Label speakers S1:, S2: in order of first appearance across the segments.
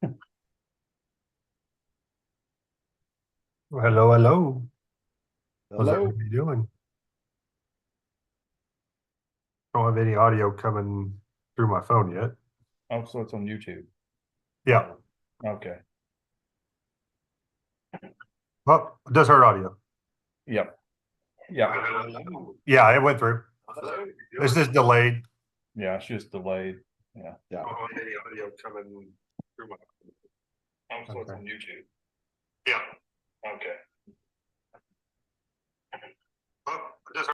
S1: Well, hello, hello. How's
S2: Hello.
S1: everybody doing? I don't have any audio coming through my phone yet.
S2: Oh, so it's on YouTube.
S1: Yeah.
S2: Okay.
S1: Well, it does hurt audio.
S2: Yep. Yep.
S1: Yeah, it went through. It's just delayed.
S2: Yeah, it's just delayed. Yeah.
S1: Yeah. I don't have any audio coming through my
S2: Oh, so it's
S1: Okay.
S2: on YouTube.
S1: Yeah.
S2: Okay.
S1: Well, it does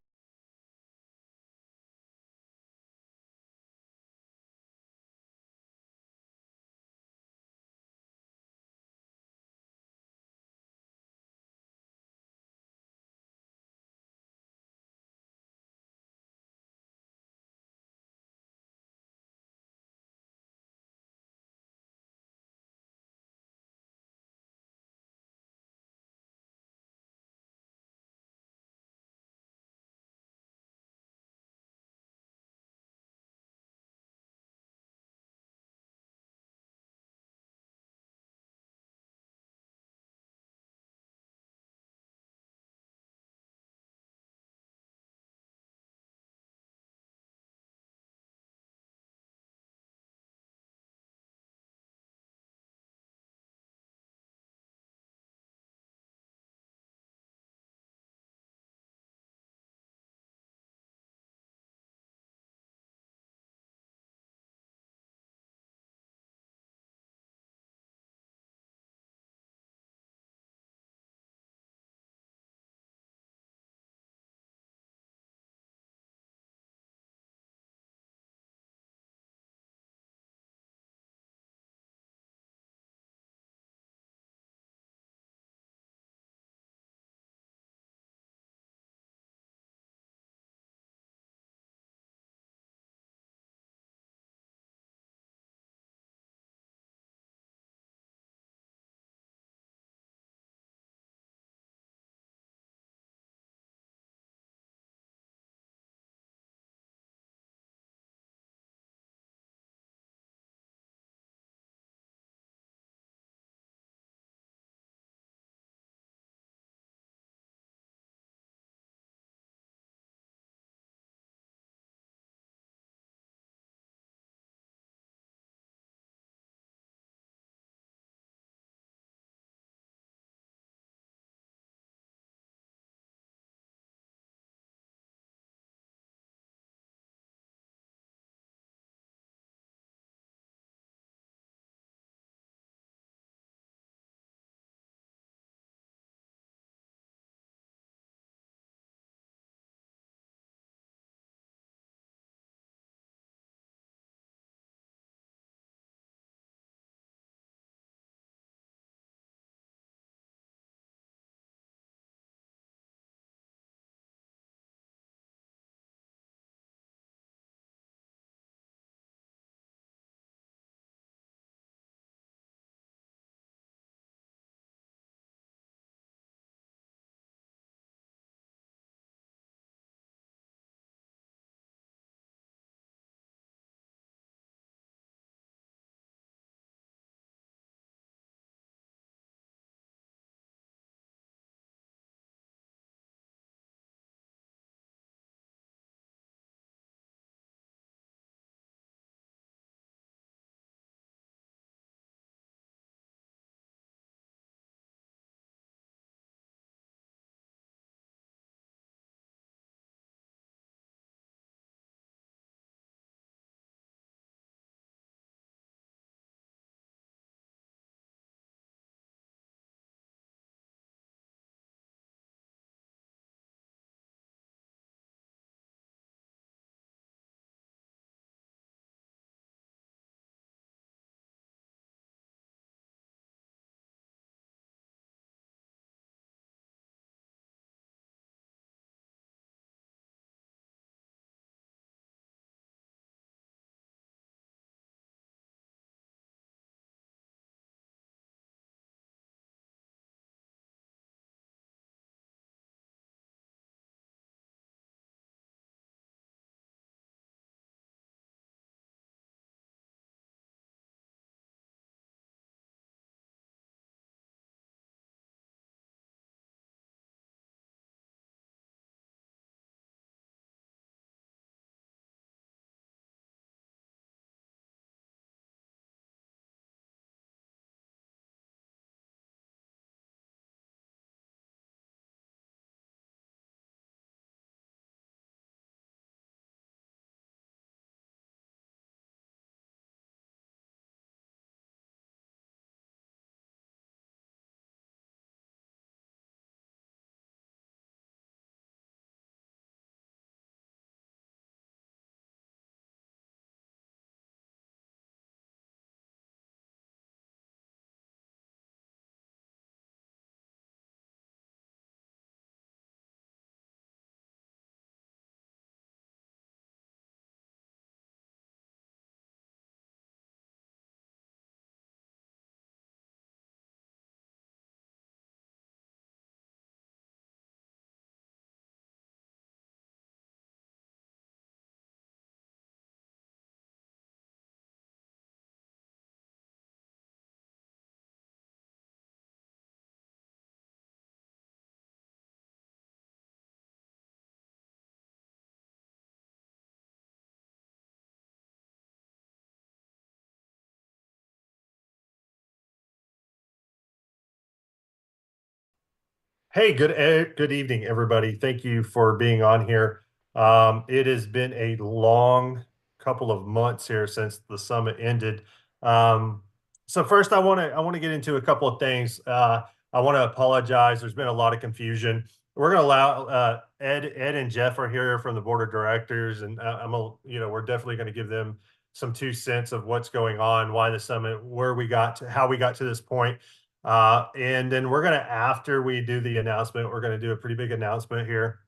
S1: Hey, good evening, everybody. Thank you for being on here. It has been a long couple of months here since the summit ended. Um, so first, I want to get into a couple of things. I want to apologize. There's been a lot of confusion. We're going to allow Ed and Jeff are here from the board of directors, and we're definitely going to give them some 2 cents of what's going on, why the summit, where we got to, how we got to this point. And then we're gonna, after we do the announcement, we're gonna do a pretty big announcement here.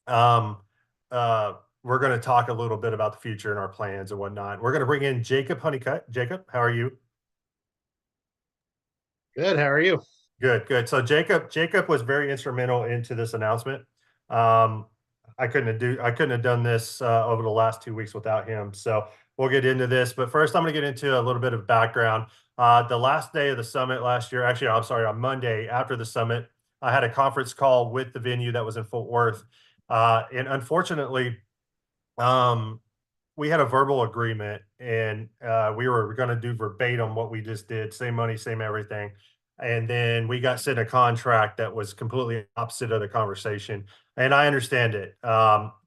S1: Um, we're gonna talk a little bit about the future and our plans and whatnot. We're gonna bring in Jacob Honeycutt. Jacob, how are you?
S3: Good. How are you?
S1: Good, good. So Jacob was very instrumental into this announcement. Um, I couldn't have done this over the last 2 weeks without him. So we'll get into this, but first I'm going to get into a little bit of background. The last day of the summit last year, actually, I'm sorry, on Monday after the summit, I had a conference call with the venue that was in Fort Worth, and unfortunately, um, we had a verbal agreement and we were going to do verbatim what we just did, same money, same everything. And then we got sent a contract that was completely opposite of the conversation. And I understand it.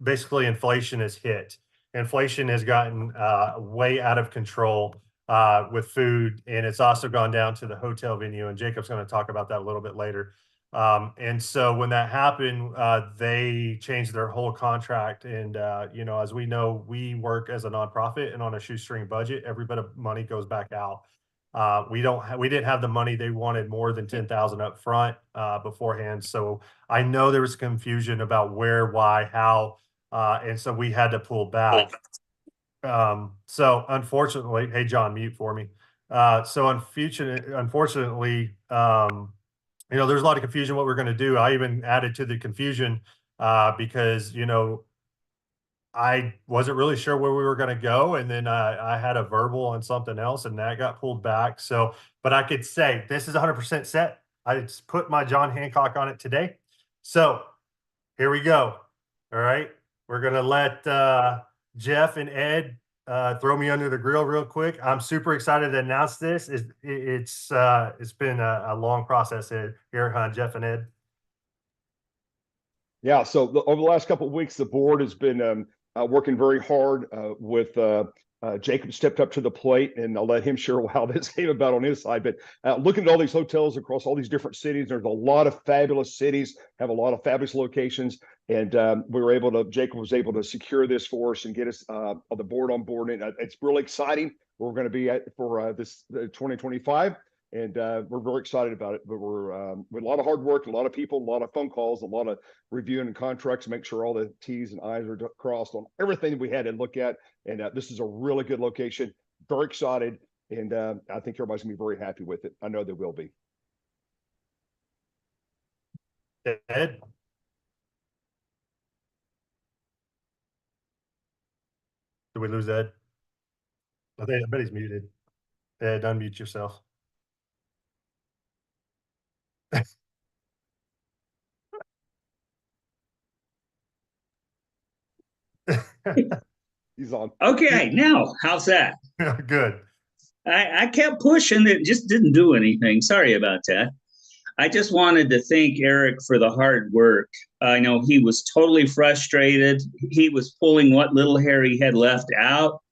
S1: Basically, inflation has hit. Inflation has gotten way out of control with food, and it's also gone down to the hotel venue. And Jacob's going to talk about that a little bit later. And so when that happened, they changed their whole contract. And, as we know, we work as a nonprofit and on a shoestring budget, every bit of money goes back out. We didn't have the money. They wanted more than 10,000 up front, beforehand. So I know there was confusion about where, why, how, and so we had to pull back. So unfortunately, hey, John, mute for me. Unfortunately, there's a lot of confusion what we're going to do. I even added to the confusion because I wasn't really sure where we were going to go, and then I had a verbal on something else, and that got pulled back. So, but I could say this is 100% set. I just put my John Hancock on it today. So here we go. All right, we're gonna let Jeff and Ed throw me under the grill real quick. I'm super excited to announce this. It's been a long process here, huh, Jeff and Ed?
S3: Yeah. So over the last couple of weeks, the board has been working very hard with Jacob stepped up to the plate, and I'll let him share how this came about on his side. But looking at all these hotels across all these different cities, there's a lot of fabulous cities, have a lot of fabulous locations, and Jacob was able to secure this for us and get us on the board on board. And it's really exciting. We're going to be at for this 2025. And we're very excited about it. But we're with a lot of hard work, a lot of people, a lot of phone calls, a lot of reviewing and contracts to make sure all the T's and I's are crossed on everything we had to look at. And this is a really good location. Very excited. And I think everybody's going to be very happy with it. I know they will be.
S1: Ed, did we lose Ed? I bet he's muted. Ed, unmute yourself.
S3: He's on.
S4: Okay, now how's that?
S1: Good.
S4: I kept pushing, it just didn't do anything. Sorry about that. I just wanted to thank Eric for the hard work. I know he was totally frustrated. He was pulling what little hair he had left out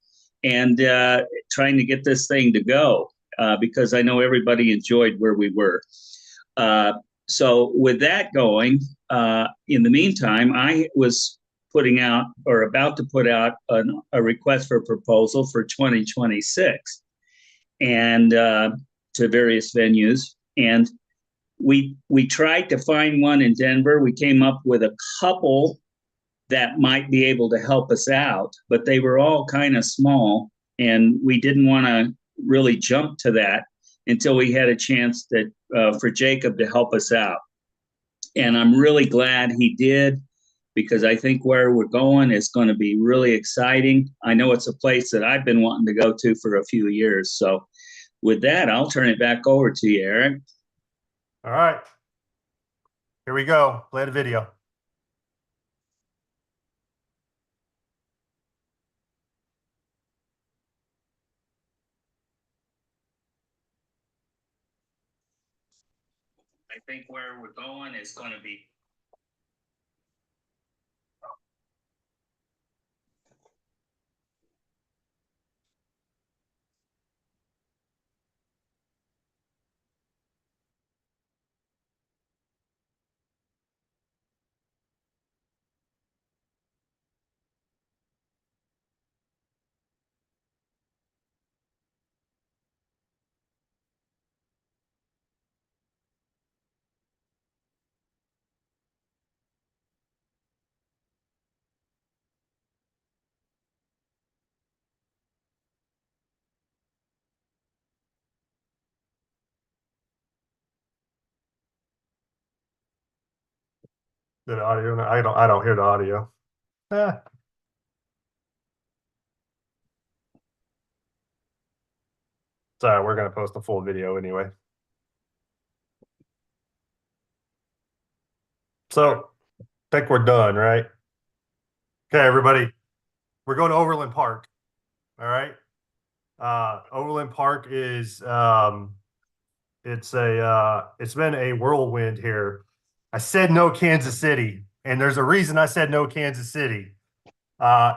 S4: and trying to get this thing to go because I know everybody enjoyed where we were. So with that going, in the meantime, I was putting out or about to put out a request for proposal for 2026 and to various venues. And we tried to find one in Denver. We came up with a couple that might be able to help us out, but they were all kind of small, and we didn't want to really jump to that until we had a chance that for Jacob to help us out. And I'm really glad he did, because I think where we're going is going to be really exciting. I know it's a place that I've been wanting to go to for a few years. So with that, I'll turn it back over to you, Eric.
S1: All right. Here we go. Play the video.
S4: I think where we're going is going to be.
S1: The audio, I don't hear the audio. Ah. Sorry, we're gonna post a full video anyway. So, I think we're done, right? Okay, everybody, we're going to Overland Park. All right. Overland Park is it's been a whirlwind here. I said no Kansas City, and there's a reason I said no Kansas City.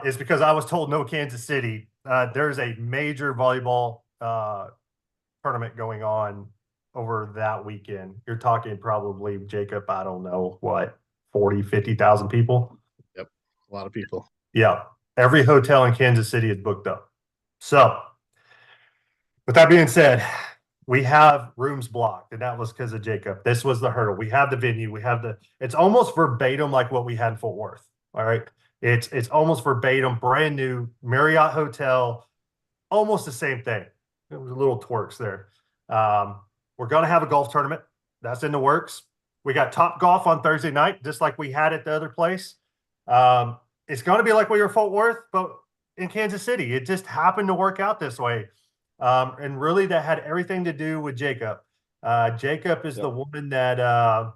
S1: Is because I was told no Kansas City. There's a major volleyball tournament going on over that weekend. You're talking probably, Jacob, I don't know what, 40, 50,000 people.
S5: Yep. A lot of people.
S1: Yeah. Every hotel in Kansas City is booked up. So, with that being said, we have rooms blocked, and that was because of Jacob. This was the hurdle. We have the venue. We have it's almost verbatim like what we had in Fort Worth. All right. It's almost verbatim, brand new Marriott hotel, almost the same thing. It was a little twerks there. We're going to have a golf tournament. That's in the works. We got Top Golf on Thursday night, just like we had at the other place. It's going to be like we were Fort Worth, but in Kansas City. It just happened to work out this way. And really, that had everything to do with Jacob. Jacob is the woman that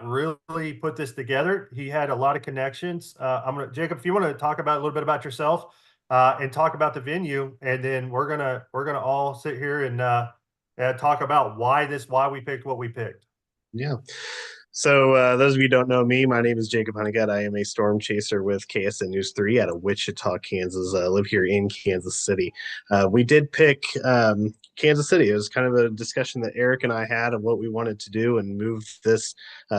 S1: really put this together. He had a lot of connections. Jacob, if you want to talk about a little bit about yourself and talk about the venue, and then we're gonna all sit here and talk about why we picked what we picked.
S5: Yeah. So those of you who don't know me, my name is Jacob Honeycutt. I am a storm chaser with KSN News 3 out of Wichita, Kansas. I live here in Kansas City. We did pick Kansas City. It was kind of a discussion that Eric and I had of what we wanted to do and move this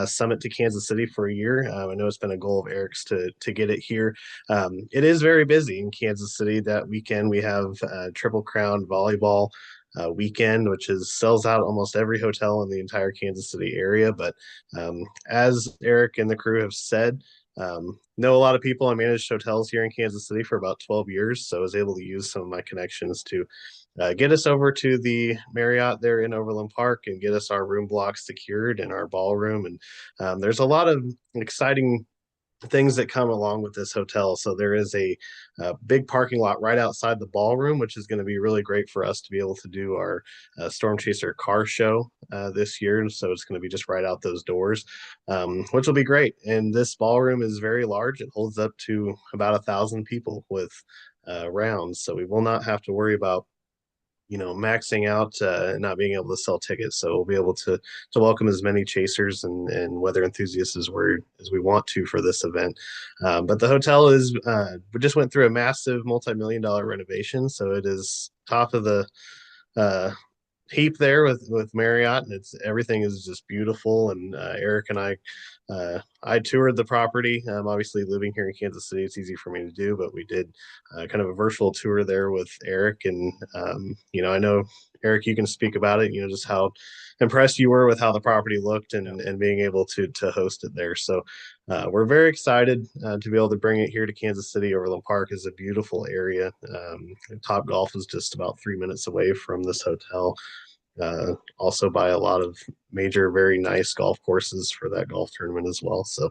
S5: summit to Kansas City for a year. I know it's been a goal of Eric's to get it here. It is very busy in Kansas City. That weekend we have Triple Crown volleyball weekend, which sells out almost every hotel in the entire Kansas City area. But as Eric and the crew have said, know a lot of people. I managed hotels here in Kansas City for about 12 years, so I was able to use some of my connections to get us over to the Marriott there in Overland Park and get us our room blocks secured and our ballroom. And there's a lot of exciting things that come along with this hotel. So there is a big parking lot right outside the ballroom, which is going to be really great for us to be able to do our Storm Chaser car show this year. So it's going to be just right out those doors, which will be great. And this ballroom is very large. It holds up to about 1,000 people with rounds. So we will not have to worry about maxing out and not being able to sell tickets. So we'll be able to welcome as many chasers and weather enthusiasts as we want to for this event. But the hotel we just went through a massive multi-million-dollar renovation, so it is top of the heap there with Marriott, and everything is just beautiful. And Eric and I toured the property. Obviously, living here in Kansas City, it's easy for me to do, but we did kind of a virtual tour there with Eric. And I know Eric, you can speak about it. Just how impressed you were with how the property looked and being able to host it there. So we're very excited to be able to bring it here to Kansas City. Overland Park is a beautiful area. Top Golf is just about 3 minutes away from this hotel. Also by a lot of major, very nice golf courses for that golf tournament as well. So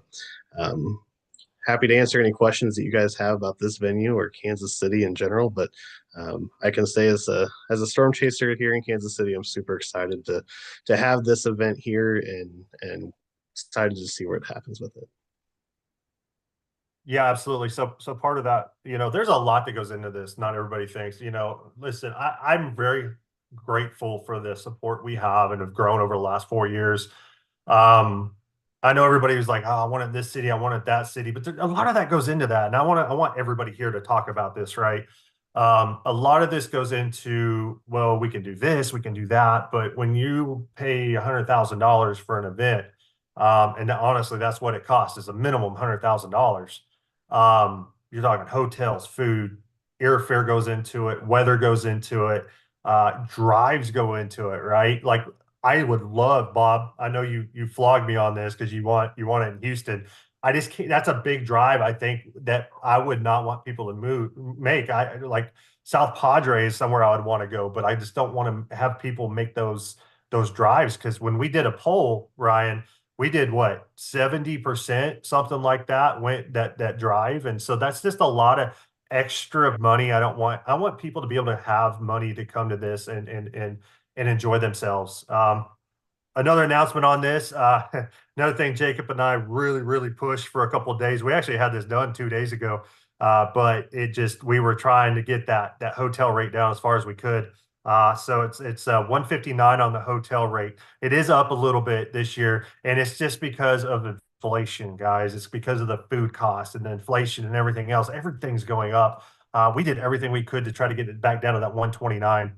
S5: happy to answer any questions that you guys have about this venue or Kansas City in general. But I can say as a storm chaser here in Kansas City, I'm super excited to have this event here and excited to see what happens with it.
S1: Yeah, absolutely. So part of that, there's a lot that goes into this. Not everybody thinks, listen, I'm very grateful for the support we have and have grown over the last 4 years. I know everybody was like, "Oh, I wanted this city, I wanted that city," but a lot of that goes into that, and I want everybody here to talk about this, right? A lot of this goes into, well, we can do this, we can do that, but when you pay $100,000 for an event, and honestly, that's what it costs is a minimum $100,000. You're talking hotels, food, airfare goes into it, weather goes into it, drives go into it, right? Like I would love, Bob. I know you flogged me on this because you want it in Houston. I just can't, that's a big drive. I think that I would not want people to make. I like South Padre is somewhere I would want to go, but I just don't want to have people make those drives because when we did a poll, Ryan, we did what 70%, something like that, went that drive, and so that's just a lot of extra money. I want people to be able to have money to come to this and enjoy themselves. Another announcement on this. Another thing Jacob and I really pushed for a couple of days. We actually had this done 2 days ago, but we were trying to get that hotel rate down as far as we could. So it's 159 on the hotel rate. It is up a little bit this year, and it's just because of inflation, guys. It's because of the food costs and the inflation and everything else. Everything's going up. We did everything we could to try to get it back down to that 129.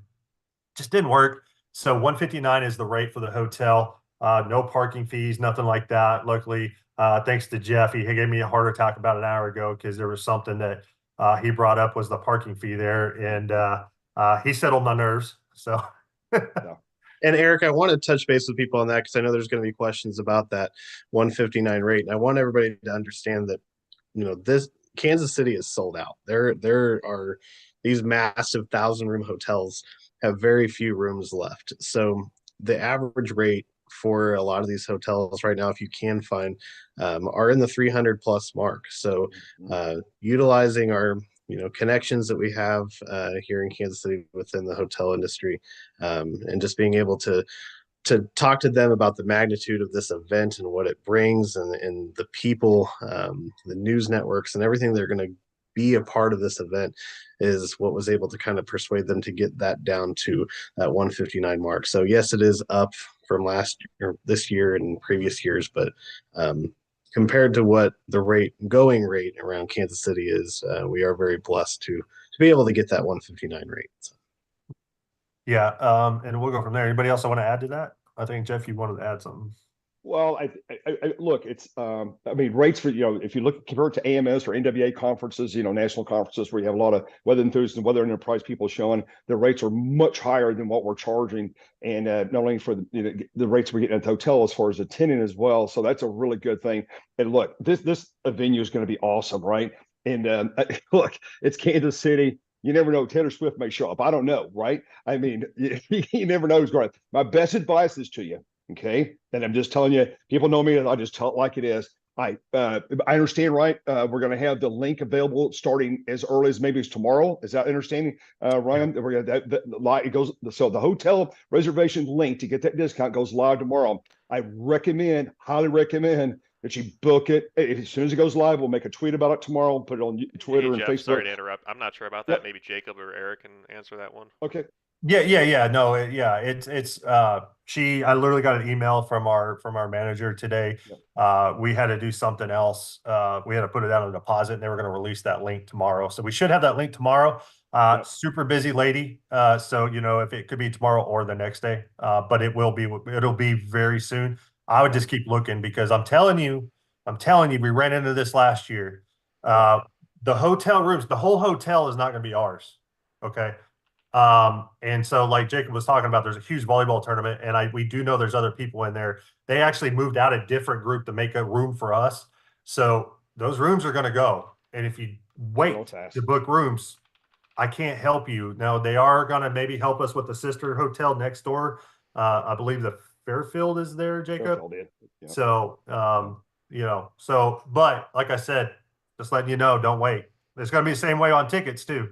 S1: Just didn't work. So 159 is the rate for the hotel. No parking fees, nothing like that. Luckily, thanks to Jeff, he gave me a heart attack about an hour ago because there was something that he brought up was the parking fee there, and he settled my nerves. So.
S5: And Eric, I want to touch base with people on that because I know there's going to be questions about that 159 rate, and I want everybody to understand that this Kansas City is sold out. There are these massive 1,000-room hotels have very few rooms left. So the average rate for a lot of these hotels right now, if you can find, are in the 300 plus mark. So utilizing our connections that we have here in Kansas City within the hotel industry, and just being able to talk to them about the magnitude of this event and what it brings, and the people, the news networks, and everything they're going to be a part of this event is what was able to kind of persuade them to get that down to that 159 mark. So yes, it is up from last year, this year, and previous years, but compared to what the going rate around Kansas City is, we are very blessed to be able to get that 159 rate. So.
S1: Yeah, and we'll go from there. Anybody else want to add to that? I think Jeff, you wanted to add something.
S3: Well, I look, it's I mean, rates for if you look compare it to AMS or NWA conferences, national conferences where you have a lot of weather enthusiasts and weather enterprise people showing, the rates are much higher than what we're charging, and not only for the rates we're getting at the hotel as far as attending as well. So that's a really good thing. And look, this venue is going to be awesome, right? And look, it's Kansas City. You never know. Taylor Swift may show up. I don't know, right? I mean, you never know who's going. My best advice is to you. Okay. And I'm just telling you, people know me, and I just tell it like it is. I understand, right? We're going to have the link available starting as early as maybe it's tomorrow. Is that understanding, Ryan? We're going to it goes. So the hotel reservation link to get that discount goes live tomorrow. I highly recommend that you book it. As soon as it goes live, we'll make a tweet about it tomorrow, put it on Twitter and
S6: Jeff,
S3: Facebook.
S6: sorry to interrupt. I'm not sure about that. Maybe Jacob or Eric can answer that one.
S3: Okay.
S1: Yeah. No, I literally got an email from our manager today. We had to do something else. We had to put it out on a deposit, and they were going to release that link tomorrow. So we should have that link tomorrow. Super busy lady. So if it could be tomorrow or the next day, but it'll be very soon. I would just keep looking because I'm telling you, we ran into this last year. The hotel rooms, the whole hotel is not going to be ours. Okay. And so like Jacob was talking about, there's a huge volleyball tournament, and we do know there's other people in there. They actually moved out a different group to make a room for us. So those rooms are going to go. And if you wait to book rooms, I can't help you. Now they are going to maybe help us with the sister hotel next door. I believe the Fairfield is there, Jacob. Yeah. So, but like I said, just letting you know, don't wait. It's going to be the same way on tickets too.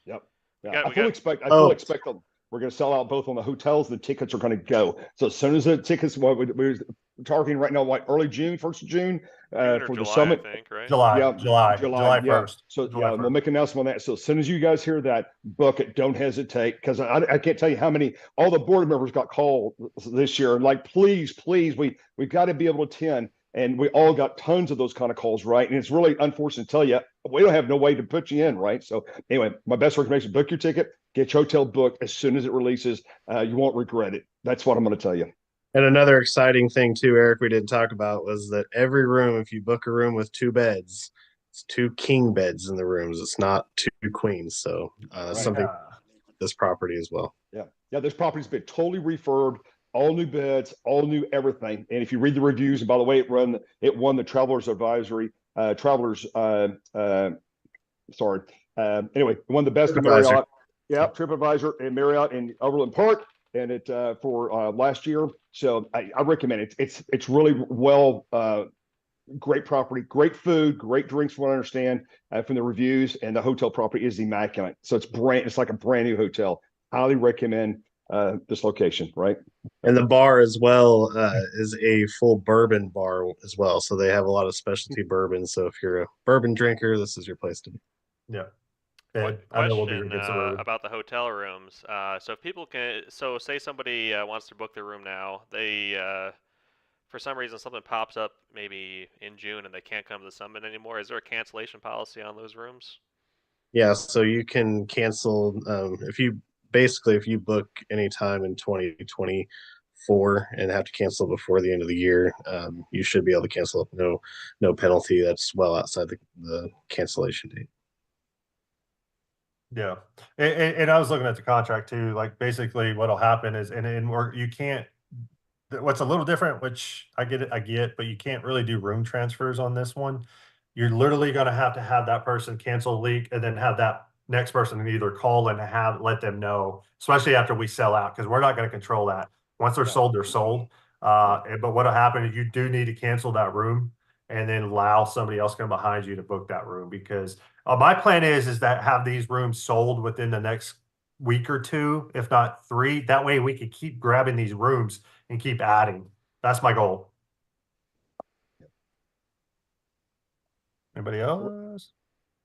S3: Yep. Yeah, I fully expect them. We're going to sell out both on the hotels. The tickets are going to go. So as soon as the tickets, we're targeting right now, like early June, 1st of June.
S6: June or
S3: for the
S6: July,
S3: summit.
S6: I think, right?
S1: July,
S3: Yeah,
S1: July
S3: yeah.
S1: 1st.
S3: So
S1: July
S3: yeah, we'll
S1: 1st.
S3: make an announcement on that. So as soon as you guys hear that, book it. Don't hesitate, because I can't tell you how many all the board members got called this year. Like, please, we've got to be able to attend. And we all got tons of those kind of calls, right? And it's really unfortunate to tell you, we don't have no way to put you in, right? So anyway, my best recommendation: book your ticket, get your hotel booked as soon as it releases. You won't regret it. That's what I'm going to tell you.
S5: And another exciting thing too, Eric, we didn't talk about was that every room, if you book a room with 2 beds, it's 2 king beds in the rooms. It's not 2 queens. So
S3: Right.
S5: something this property as well.
S3: Yeah, this property's been totally refurbed, all new beds, all new everything. And if you read the reviews, and by the way, it won the Travelers Advisory, anyway, it won the best of Marriott. Yeah, TripAdvisor and Marriott in Overland Park, and it for last year. So I recommend it. It's really well, great property, great food, great drinks from what I understand from the reviews, and the hotel property is immaculate. So it's like a brand new hotel. Highly recommend this location, right?
S5: And the bar as well is a full bourbon bar as well. So they have a lot of specialty bourbons. So if you're a bourbon drinker, this is your place to be.
S1: Yeah.
S6: Question
S1: get some bourbon.
S6: about the hotel rooms. So if people so say somebody wants to book their room now, they for some reason something pops up maybe in June and they can't come to the summit anymore. Is there a cancellation policy on those rooms?
S5: Yeah, so you can cancel if you book anytime in 2024 and have to cancel before the end of the year, you should be able to cancel. No penalty. That's well outside the cancellation date.
S1: Yeah, and I was looking at the contract too. Like, basically, what'll happen is, you can't. What's a little different, which I get, but you can't really do room transfers on this one. You're literally going to have that person cancel leak, and then have that next person either call and let them know, especially after we sell out, because we're not going to control that. Once they're sold, they're sold. But what'll happen is you do need to cancel that room and then allow somebody else come behind you to book that room, because my plan is that have these rooms sold within the next week or 2, if not 3. That way we can keep grabbing these rooms and keep adding. That's my goal. Anybody else?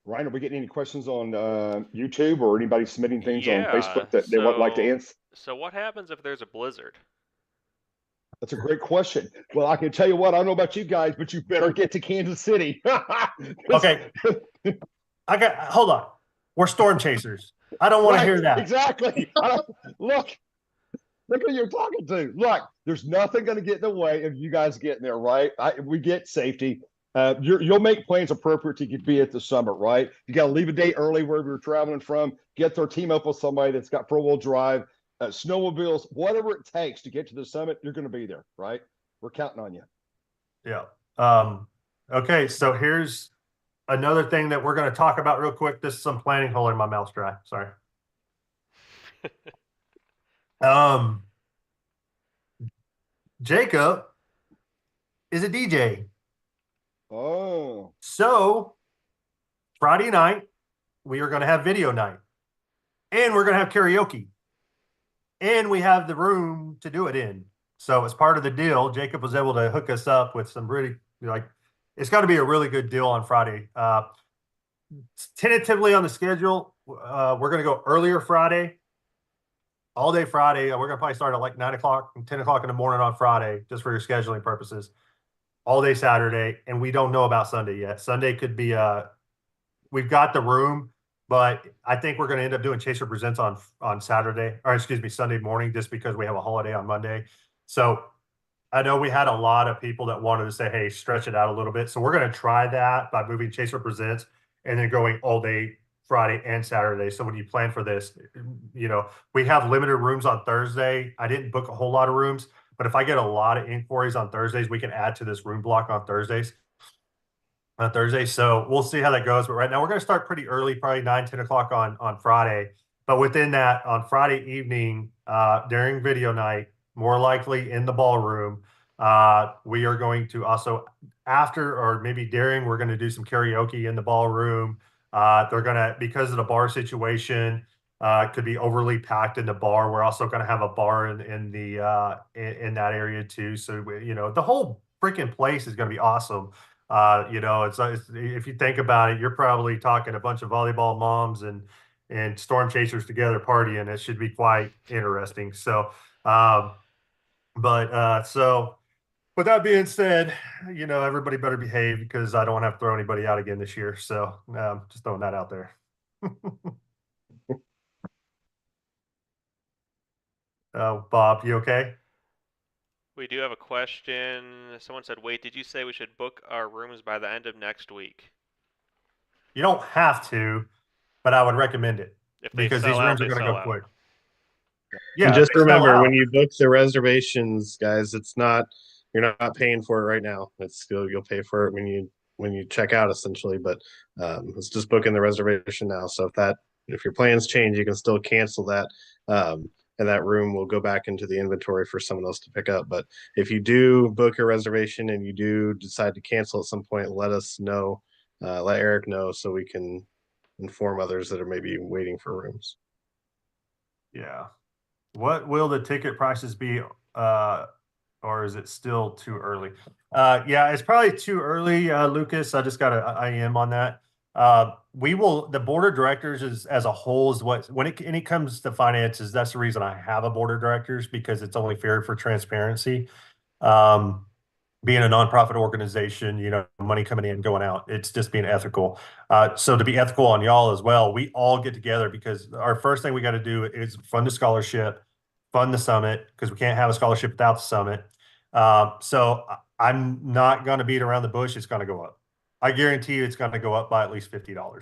S3: Ryan, are we getting any questions on YouTube, or anybody submitting things on Facebook that they would like to answer?
S6: So what happens if there's a blizzard?
S3: That's a great question. Well, I can tell you what, I don't know about you guys, but you better get to Kansas City.
S1: Okay. Hold on. We're storm chasers. I don't want to hear that.
S3: Exactly. Look who you're talking to. Look, there's nothing going to get in the way of you guys getting there, right? We get safety. You'll make plans appropriate to be at the summit, right? You got to leave a day early wherever you're traveling from. Get their team up with somebody that's got 4-wheel drive, snowmobiles, whatever it takes to get to the summit. You're going to be there, right? We're counting on you.
S1: Yeah. Okay. So here's another thing that we're going to talk about real quick. This is some planning. Holding my mouth dry. Sorry. Jacob is a DJ.
S3: Oh.
S1: So Friday night, we are going to have video night, and we're going to have karaoke, and we have the room to do it in. So as part of the deal, Jacob was able to hook us up with some really, it's got to be a really good deal on Friday. Tentatively on the schedule, we're going to go earlier Friday, all day Friday. We're going to probably start at like 9 o'clock and 10 o'clock in the morning on Friday, just for your scheduling purposes. All day Saturday, and we don't know about Sunday yet. Sunday could be we've got the room, but I think we're going to end up doing Chaser Presents on Saturday, or excuse me, Sunday morning, just because we have a holiday on Monday. So I know we had a lot of people that wanted to say, hey, stretch it out a little bit. So we're going to try that by moving Chaser Presents and then going all day Friday and Saturday. So when you plan for this, we have limited rooms on Thursday. I didn't book a whole lot of rooms, but if I get a lot of inquiries on Thursdays, we can add to this room block on Thursdays. So we'll see how that goes. But right now we're going to start pretty early, probably 9, 10 o'clock on Friday. But within that, on Friday evening, during video night, more likely in the ballroom, we are going to also, after or maybe during, we're going to do some karaoke in the ballroom. They're going to, because of the bar situation, could be overly packed in the bar. We're also going to have a bar in that area too. So the whole freaking place is going to be awesome. You know, it's if you think about it, you're probably talking a bunch of volleyball moms and storm chasers together partying. It should be quite interesting. So, so with that being said, you know, everybody better behave because I don't want to have to throw anybody out again this year. So, just throwing that out there. Bob, you okay?
S6: We do have a question. Someone said, "Wait, did you say we should book our rooms by the end of next week?
S1: You don't have to, but I would recommend it
S6: If they
S1: because
S6: sell
S1: these
S6: out,
S1: rooms are
S6: they
S1: going to
S6: sell
S1: go
S6: out."
S1: quick.
S5: And
S1: Yeah,
S5: just
S1: they sell
S5: remember when
S1: out.
S5: you book the reservations, guys, you're not paying for it right now. It's still you'll pay for it when you check out essentially, but it's just booking the reservation now. So if your plans change, you can still cancel that. And that room will go back into the inventory for someone else to pick up. But if you do book a reservation and you do decide to cancel at some point, let us know, let Eric know so we can inform others that are maybe waiting for rooms.
S1: Yeah. What will the ticket prices be? Or is it still too early? Yeah, it's probably too early, Lucas. I just got an IM on that. The board of directors is as a whole is when it comes to finances, that's the reason I have a board of directors because it's only fair for transparency. Um, being a nonprofit organization, you know, money coming in, going out, it's just being ethical. So to be ethical on y'all as well, we all get together because our first thing we got to do is fund the scholarship, fund the summit, because we can't have a scholarship without the summit. I'm not going to beat around the bush. It's going to go up. I guarantee you it's going to go up by at least $50.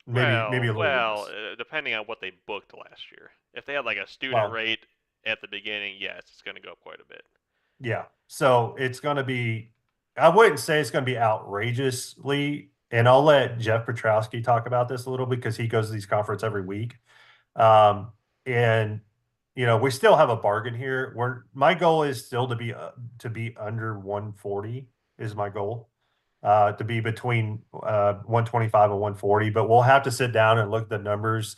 S1: Maybe a little less.
S6: Depending on what they booked last year. If they had like a student
S1: Well,
S6: rate at the beginning, yes, it's going to go up quite a bit.
S1: yeah. So it's going to be, I wouldn't say it's going to be outrageously, and I'll let Jeff Petrowski talk about this a little because he goes to these conferences every week. And you know, we still have a bargain here. My goal is still to be under 140 is my goal. To be between 125 and 140, but we'll have to sit down and look at the numbers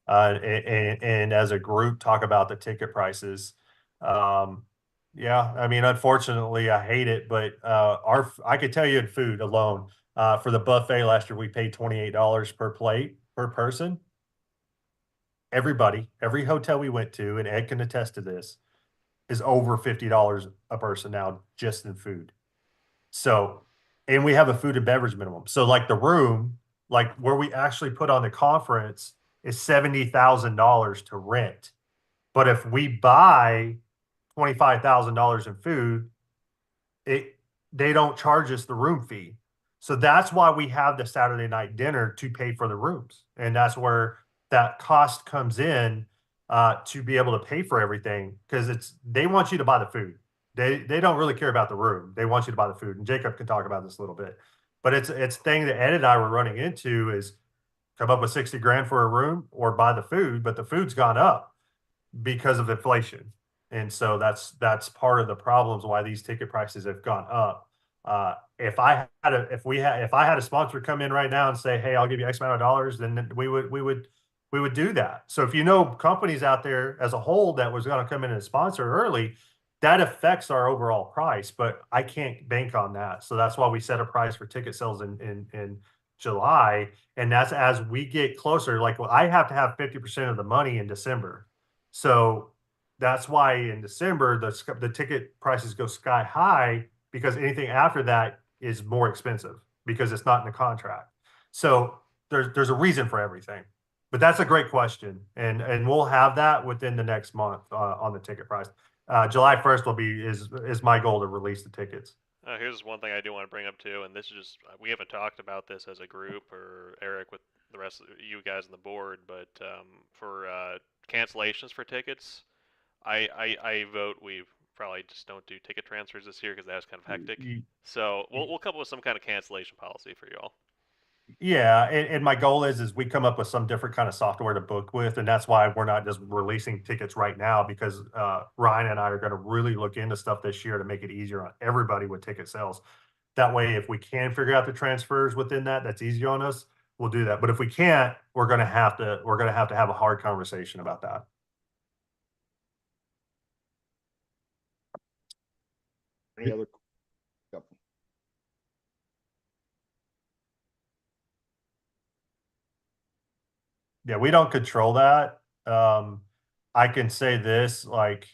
S1: and as a group talk about the ticket prices. Yeah, I mean, unfortunately, I hate it, but I could tell you in food alone, for the buffet last year, we paid $28 per plate per person. Every hotel we went to, and Ed can attest to this, is over $50 a person now just in food. So, and we have a food and beverage minimum. So, like the room, like where we actually put on the conference, is $70,000 to rent. But if we buy $25,000 in food, they don't charge us the room fee. So that's why we have the Saturday night dinner to pay for the rooms, and that's where that cost comes in to be able to pay for everything because they want you to buy the food. They don't really care about the room. They want you to buy the food, and Jacob can talk about this a little bit. But it's thing that Ed and I were running into is come up with 60 grand for a room or buy the food, but the food's gone up because of inflation. And so that's part of the problems why these ticket prices have gone up. If I had a sponsor come in right now and say, "Hey, I'll give you X amount of dollars," then we would do that. So if you know companies out there as a whole that was going to come in and sponsor early, that affects our overall price. But I can't bank on that, so that's why we set a price for ticket sales in July, and that's as we get closer. Like I have to have 50% of the money in December. So that's why in December the ticket prices go sky high because anything after that is more expensive because it's not in the contract. So there's a reason for everything. But that's a great question, and we'll have that within the next month on the ticket price. July 1st is my goal to release the tickets.
S6: Here's one thing I do want to bring up too, and this is just we haven't talked about this as a group or Eric with the rest of you guys on the board, but for cancellations for tickets, I vote we probably just don't do ticket transfers this year because that's kind of hectic. So we'll come up with some kind of cancellation policy for y'all.
S1: Yeah, and my goal is we come up with some different kind of software to book with, and that's why we're not just releasing tickets right now because Ryan and I are going to really look into stuff this year to make it easier on everybody with ticket sales. That way, if we can figure out the transfers within that's easy on us, we'll do that. But if we can't, we're going to have to have a hard conversation about that.
S3: Any other? Yep.
S1: Yeah, we don't control that. I can say this, like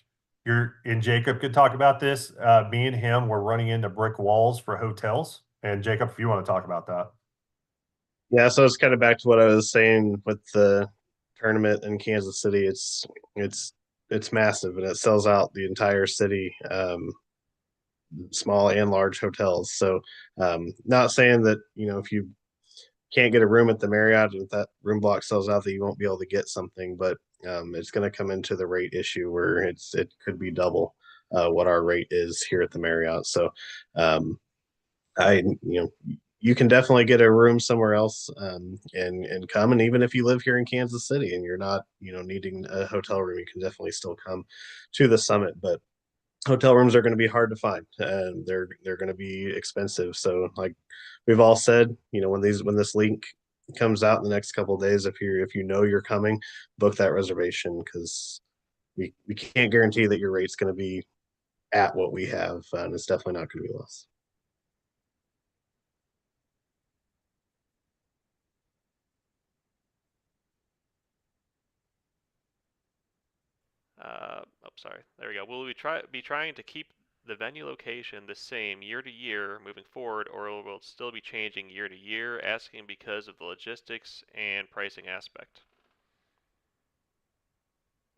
S1: and Jacob could talk about this. Me and him were running into brick walls for hotels. And Jacob, if you want to talk about that.
S5: Yeah, so it's kind of back to what I was saying with the tournament in Kansas City. It's massive and it sells out the entire city, small and large hotels. So, not saying that if you can't get a room at the Marriott and if that room block sells out that you won't be able to get something, but it's going to come into the rate issue where it could be double what our rate is here at the Marriott. So, I you can definitely get a room somewhere else and come. And even if you live here in Kansas City and you're not needing a hotel room, you can definitely still come to the summit. But hotel rooms are going to be hard to find and they're going to be expensive. So like we've all said, when this link comes out in the next couple of days, if you're coming, book that reservation because we can't guarantee that your rate's going to be at what we have, and it's definitely not going to be less.
S6: Sorry. There we go. Will we be trying to keep the venue location the same year to year moving forward, or will it still be changing year to year? Asking because of the logistics and pricing aspect.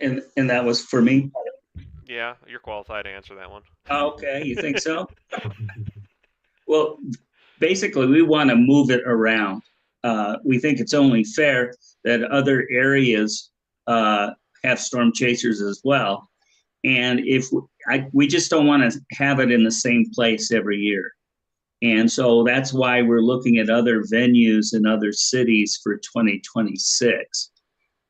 S4: And that was for me.
S6: Yeah, you're qualified to answer that one.
S4: Okay, you think so? Well, basically, we want to move it around. We think it's only fair that other areas have storm chasers as well. And we just don't want to have it in the same place every year. And so that's why we're looking at other venues in other cities for 2026.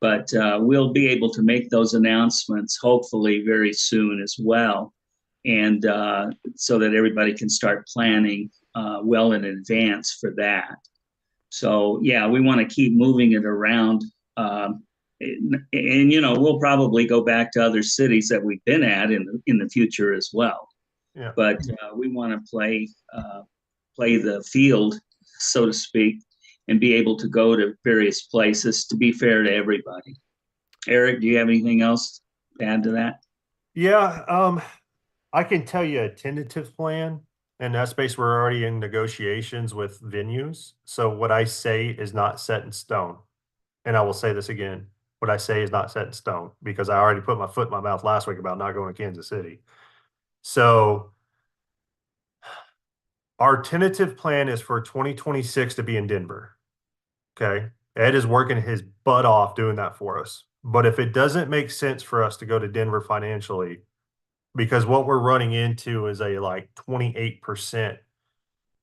S4: But we'll be able to make those announcements hopefully very soon as well. And so that everybody can start planning well in advance for that. So yeah, we want to keep moving it around. And we'll probably go back to other cities that we've been at in the future as well.
S1: Yeah.
S4: But we want to play the field, so to speak, and be able to go to various places to be fair to everybody. Eric, do you have anything else to add to that?
S1: Yeah, I can tell you a tentative plan, and that's based. We're already in negotiations with venues. So what I say is not set in stone. And I will say this again. What I say is not set in stone because I already put my foot in my mouth last week about not going to Kansas City. So our tentative plan is for 2026 to be in Denver. Okay. Ed is working his butt off doing that for us. But if it doesn't make sense for us to go to Denver financially, because what we're running into is a like 28%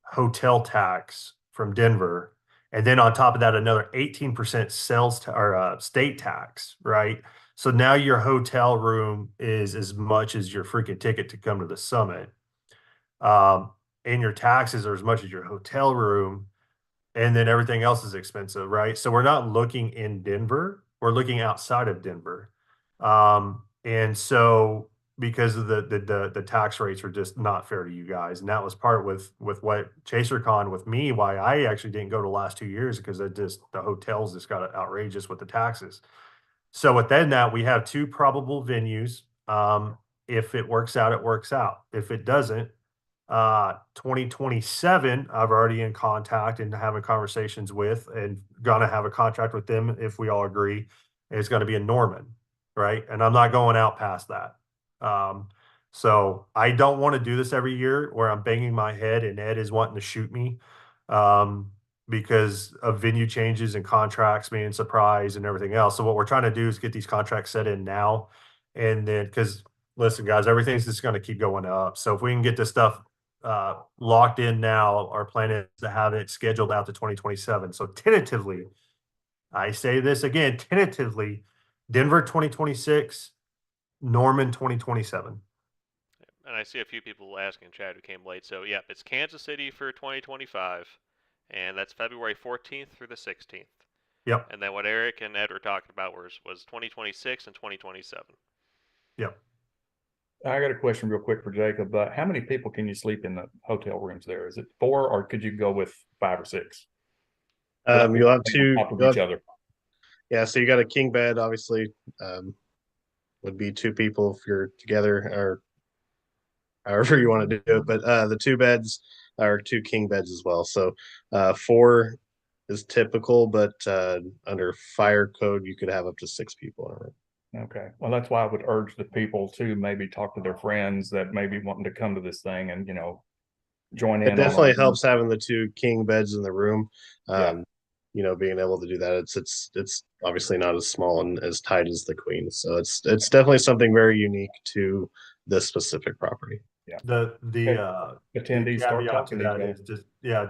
S1: hotel tax from Denver. And then on top of that, another 18% state tax, right? So now your hotel room is as much as your freaking ticket to come to the summit. And your taxes are as much as your hotel room. And then everything else is expensive, right? So we're not looking in Denver, we're looking outside of Denver. And so because of the tax rates are just not fair to you guys. And that was part with what ChaserCon with me, why I actually didn't go the last 2 years because the hotels just got outrageous with the taxes. So within that, we have two probable venues. If it works out, it works out. If it doesn't, 2027, I've already in contact and having conversations with and gonna have a contract with them if we all agree. It's gonna be in Norman, right? And I'm not going out past that. So I don't want to do this every year where I'm banging my head and Ed is wanting to shoot me because of venue changes and contracts being surprised and everything else. So what we're trying to do is get these contracts set in now. And then, because listen, guys, everything's just going to keep going up. So if we can get this stuff locked in now, our plan is to have it scheduled out to 2027. So tentatively, I say this again, tentatively, Denver 2026, Norman 2027.
S6: And I see a few people asking in chat who came late. So, yep, it's Kansas City for 2025, and that's February 14th through the 16th.
S1: Yep.
S6: And then what Eric and Ed were talking about was 2026 and 2027.
S1: Yep.
S2: I got a question real quick for Jacob. How many people can you sleep in the hotel rooms there? Is it 4 or could you go with 5 or 6?
S5: You'll have two.
S2: On top of each other.
S5: Yeah, so you got a king bed, obviously, would be two people if you're together, or however you want to do it. But the two beds are two king beds as well. So four is typical, but under fire code, you could have up to six people in a room.
S2: Okay, well, that's why I would urge the people to maybe talk to their friends that may be wanting to come to this thing and, join in.
S5: It definitely helps having the two king beds in the room.
S2: Yeah.
S5: Being able to do that, it's obviously not as small and as tight as the queen. So it's definitely something very unique to this specific property.
S2: Yeah.
S1: The
S2: Attendees start
S1: caveat to
S2: talking to
S1: that
S2: each other.
S1: is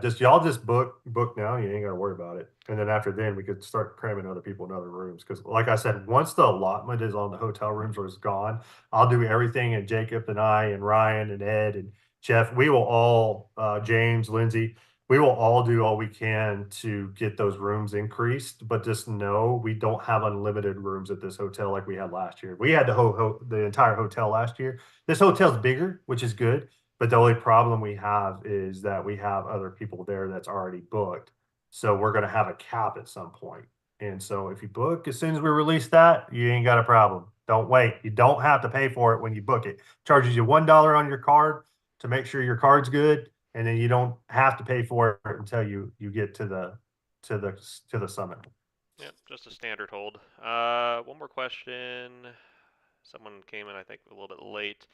S1: just y'all just book now. You ain't got to worry about it. And then after then, we could start cramming other people in other rooms. Because like I said, once the allotment is on the hotel rooms or is gone, I'll do everything. And Jacob and I and Ryan and Ed and Jeff, we will all James, Lindsay, we will all do all we can to get those rooms increased. But just know we don't have unlimited rooms at this hotel like we had last year. We had the entire hotel last year. This hotel's bigger, which is good. But the only problem we have is that we have other people there that's already booked. So we're going to have a cap at some point. And so if you book as soon as we release that, you ain't got a problem. Don't wait. You don't have to pay for it when you book it. Charges you $1 on your card to make sure your card's good, and then you don't have to pay for it until you get to the summit.
S6: Yep, just a standard hold. One more question. Someone came in, I think, a little bit late.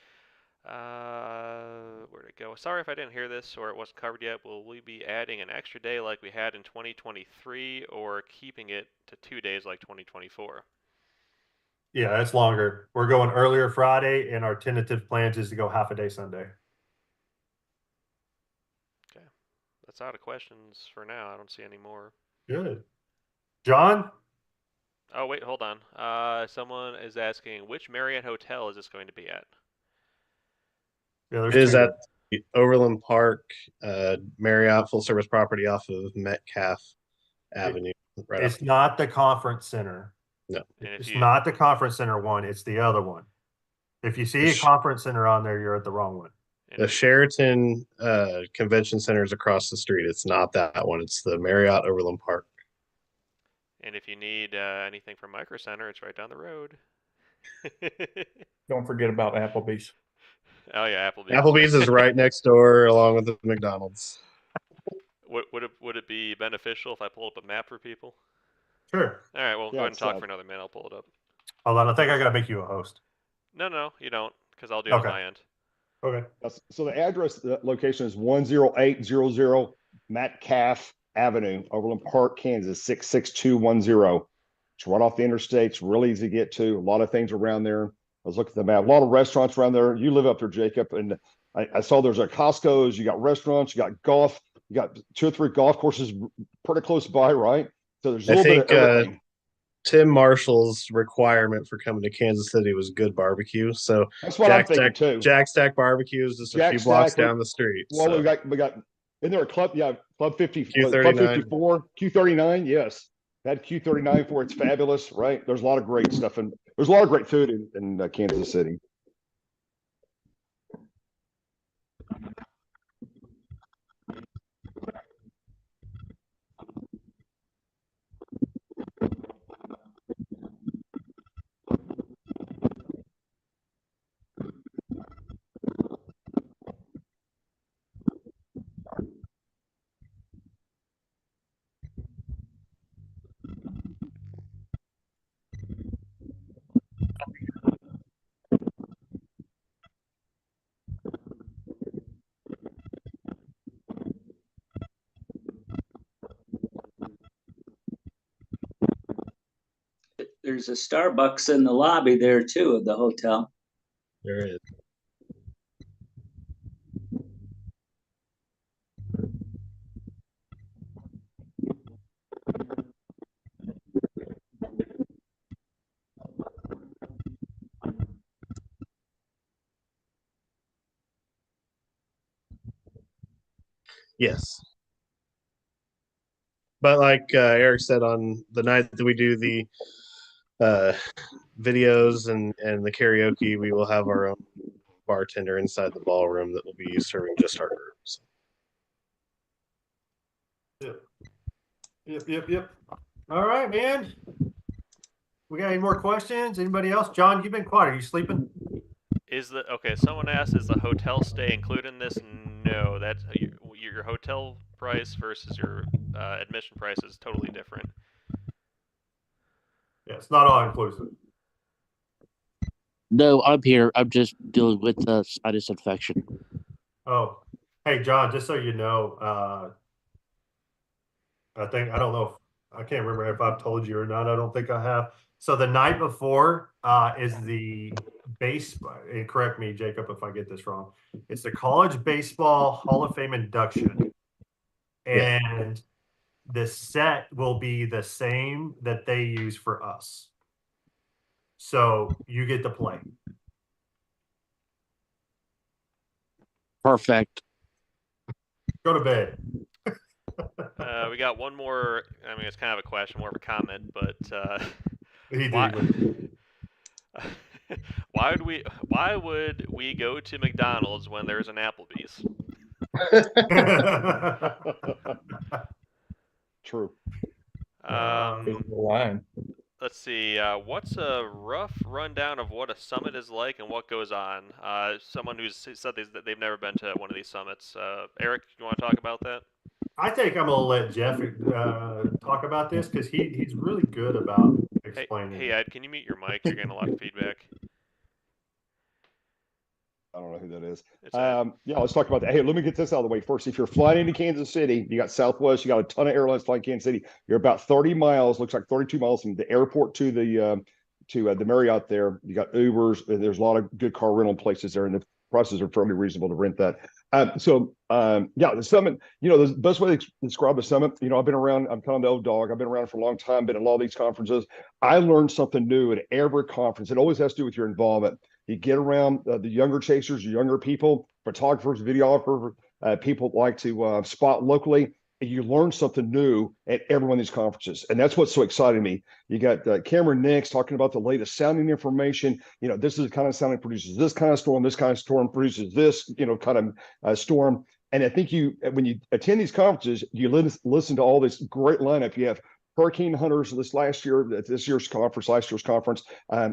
S6: Where'd it go? Sorry if I didn't hear this or it wasn't covered yet. Will we be adding an extra day like we had in 2023 or keeping it to 2 days like 2024?
S1: Yeah, it's longer. We're going earlier Friday, and our tentative plans is to go half a day Sunday.
S6: Okay. That's out of questions for now. I don't see any more.
S1: Good. John?
S6: Oh, wait, hold on. Someone is asking, which Marriott hotel is this going to be at?
S1: Yeah, there's
S5: It is
S1: two.
S5: at the Overland Park Marriott full service property off of Metcalf Avenue. Right
S1: It's
S5: off.
S1: not the conference center.
S5: No.
S6: And if
S1: It's
S6: you
S1: not the conference center one. It's the other one. If you see a conference center on there, you're at the wrong one.
S5: The Sheraton Convention Center is across the street. It's not that one. It's the Marriott Overland Park.
S6: And if you need anything from Micro Center, it's right down the road.
S2: Don't forget about Applebee's.
S6: Oh yeah, Applebee's.
S5: Applebee's is right next door, along with the McDonald's.
S6: Would it be beneficial if I pull up a map for people?
S1: Sure.
S6: All right, well, go
S3: Yeah,
S6: ahead and talk
S3: it's,
S6: for another minute. I'll pull it up.
S1: Hold on. I think I got to make you a host.
S6: No, you don't, because I'll do it on
S1: Okay.
S6: my end.
S1: Okay.
S3: So the address, the location is 10800 Metcalf Avenue, Overland Park, Kansas, 66210. It's right off the interstate. It's really easy to get to. A lot of things around there. I was looking at the map. A lot of restaurants around there. You live up there, Jacob, and I saw there's a Costco's. You got restaurants. You got golf. You got 2 or 3 golf courses pretty close by, right? So there's a little bit of everything.
S5: Tim Marshall's requirement for coming to Kansas City was good barbecue. So
S3: That's what I'm thinking too.
S5: Jack Stack Barbecue is just a few blocks down the street.
S3: Well,
S5: so.
S3: we got in there a club, Club 50,
S5: Q39.
S3: Club 54, Q39, yes. Had Q39 for it's fabulous, right? There's a lot of great stuff, and there's a lot of great food in Kansas City.
S4: There's a Starbucks in the lobby there too of the hotel.
S5: There is. Yes. But like Eric said, on the night that we do the videos and the karaoke, we will have our own bartender inside the ballroom that will be serving just our groups.
S1: Yep. All right, man. We got any more questions? Anybody else? John, you've been quiet. Are you sleeping?
S6: Okay? Someone asked, is the hotel stay included in this? No, that's your hotel price versus your admission price is totally different.
S1: Yeah, it's not all inclusive.
S7: No, I'm here. I'm just dealing with sinus infection.
S1: Oh, hey, John, just so you know, I don't know if I can't remember if I've told you or not. I don't think I have. So the night before is the base, and correct me, Jacob, if I get this wrong. It's the College Baseball Hall of Fame induction.
S7: Yeah.
S1: And the set will be the same that they use for us. So you get to play.
S7: Perfect.
S1: Go to bed.
S6: We got one more. I mean, it's kind of a question, more of a comment, but
S1: He
S6: why?
S1: did.
S6: Why would we go to McDonald's when there's an Applebee's?
S3: True.
S2: Line.
S6: Let's see. What's a rough rundown of what a summit is like and what goes on? Someone who's said that they've never been to one of these summits. Eric, you want to talk about that?
S1: I think I'm gonna let Jeff talk about this because he's really good about explaining.
S6: Hey, Ed, can you mute your mic? You're getting a lot of feedback.
S3: I don't know who that is.
S6: It's Ed.
S3: Yeah, let's talk about that. Hey, let me get this out of the way first. If you're flying into Kansas City, you got Southwest, you got a ton of airlines flying Kansas City. You're about 30 miles, looks like 32 miles from the airport to the Marriott there. You got Ubers, and there's a lot of good car rental places there, and the prices are fairly reasonable to rent that. Yeah, the summit, the best way to describe the summit, I've been around, I'm kind of the old dog. I've been around for a long time, been in a lot of these conferences. I learned something new at every conference. It always has to do with your involvement. You get around the younger chasers, younger people, photographers, videographers, people like to spot locally. And you learn something new at every one of these conferences. And that's what's so exciting to me. You got Cameron Nix talking about the latest sounding information. This is the kind of sounding produces this kind of storm produces this, kind of storm. And I think when you attend these conferences, you listen to all this great lineup. You have hurricane hunters this year's conference.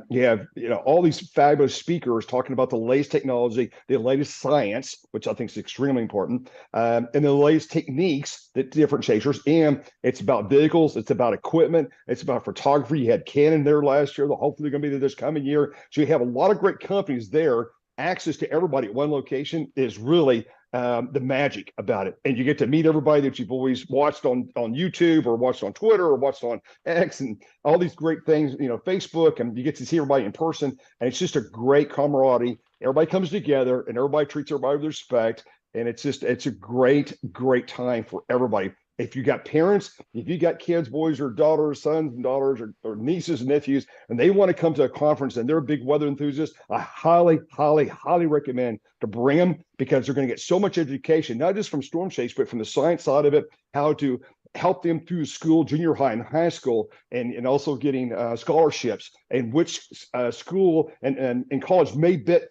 S3: You have all these fabulous speakers talking about the latest technology, the latest science, which I think is extremely important, and the latest techniques that different chasers. And it's about vehicles, it's about equipment, it's about photography. You had Canon there last year. Hopefully they're going to be there this coming year. So you have a lot of great companies there. Access to everybody at one location is really the magic about it. And you get to meet everybody that you've always watched on YouTube or watched on Twitter or watched on X and all these great things, Facebook, and you get to see everybody in person. And it's just a great camaraderie. Everybody comes together and everybody treats everybody with respect. And it's a great, great time for everybody. If you got parents, if you got kids, boys or daughters, sons and daughters, or nieces and nephews, and they want to come to a conference and they're big weather enthusiasts, I highly, highly, highly recommend to bring them because they're going to get so much education, not just from Storm Chase, but from the science side of it, how to help them through school, junior high and high school, and also getting scholarships, and which school and college may fit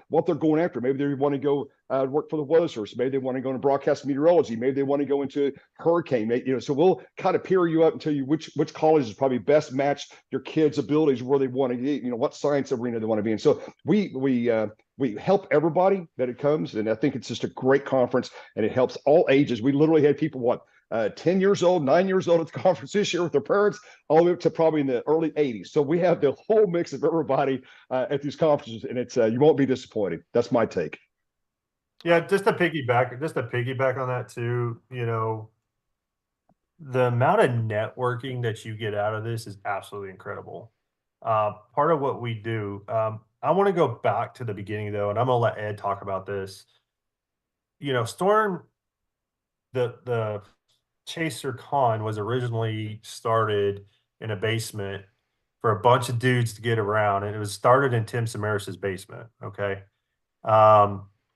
S3: what they're going after. Maybe they want to go work for the weather service. Maybe they want to go into broadcast meteorology. Maybe they want to go into hurricane. So we'll kind of pair you up and tell you which college is probably best matched your kids' abilities, where they want to get, what science arena they want to be in. So we help everybody that it comes, and I think it's just a great conference, and it helps all ages. We literally had people 10 years old, 9 years old at the conference this year with their parents, all the way up to probably in the early 80s. So we have the whole mix of everybody at these conferences, and it's you won't be disappointed. That's my take.
S1: Yeah, just to piggyback on that too, the amount of networking that you get out of this is absolutely incredible. Part of what we do, I want to go back to the beginning though, and I'm gonna let Ed talk about this. Storm, the Chaser Con was originally started in a basement for a bunch of dudes to get around, and it was started in Tim Samaris's basement. Okay.